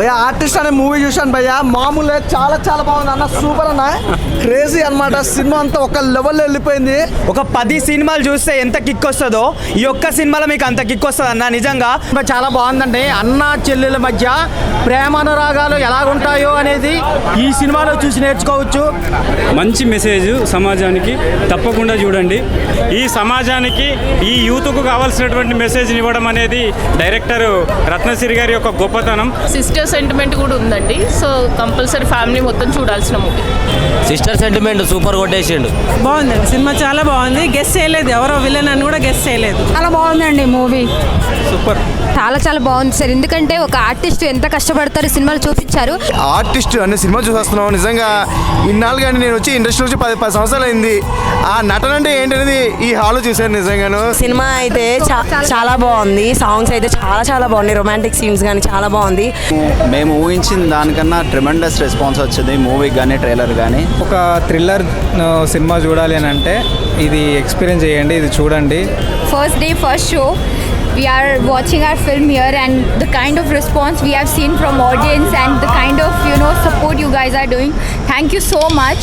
భయ్యా ఆర్టిస్ట్ అనే మూవీ చూశాను భయ్యా, మామూలుగా చాలా చాలా బాగుంది అన్న, సూపర్ అన్న, క్రేజీ అన్నమాట. సినిమా అంతా ఒక లెవెల్లో వెళ్ళిపోయింది. ఒక 10 సినిమాలు చూస్తే ఎంత కిక్ వస్తుందో ఈ ఒక్క సినిమాలో మీకు అంత కిక్ వస్తుంది అన్న. నిజంగా చాలా బాగుందండి. అన్న చెల్లెల మధ్య ప్రేమానురాగాలు ఎలాగుంటాయో అనేది ఈ సినిమాలో చూసి నేర్చుకోవచ్చు. మంచి మెసేజ్ సమాజానికి, తప్పకుండా చూడండి. ఈ సమాజానికి, ఈ యూత్కు కావాల్సినటువంటి మెసేజ్ ఇవ్వడం అనేది డైరెక్టర్ రత్నసిరి గారి యొక్క గొప్పతనం. సిస్టర్ సెంటిమెంట్ కూడా ఉందండి, సో కంపల్సరీ ఫ్యామిలీ మొత్తం చూడాల్సిన మూవీ. సిస్టర్ సెంటిమెంట్ సూపర్ కొట్టేసిండు. బాగుందండి సినిమా, చాలా బాగుంది. గెస్ట్ చేయలేదు, ఎవరో విలన్ అని కూడా గెస్ట్ చేయలేదు. చాలా బాగుందండి మూవీ, సూపర్. చాలా చాలా బాగుంది సార్. ఎందుకంటే ఒక ఆర్టిస్ట్ ఎంత కష్టపడతారు సినిమాలు చూపించారు. ఆర్టిస్ట్ అనే సినిమా చూసేస్తున్నాం. నిజంగా ఇన్నాళ్ళు కానీ నేను వచ్చి ఇండస్ట్రీ వచ్చి 10 సంవత్సరాలు అయింది. ఆ నటన అంటే ఏంటనేది ఈ హాల్లో చూశాను. నిజంగాను సినిమా అయితే చాలా బాగుంది. సాంగ్స్ అయితే చాలా చాలా బాగున్నాయి. రొమాంటిక్ సీన్స్ కానీ చాలా బాగుంది. మేము ఊహించిన దానికన్నా ట్రెమెండస్ రెస్పాన్స్ వచ్చింది మూవీకి కానీ ట్రైలర్ కానీ. ఒక థ్రిల్లర్ సినిమా చూడాలి అని అంటే ఇది ఎక్స్పీరియన్స్ చేయండి, ఇది చూడండి. First day first show we are watching our film here, and the kind of response we have seen from audience and the kind of support you guys are doing, thank you so much.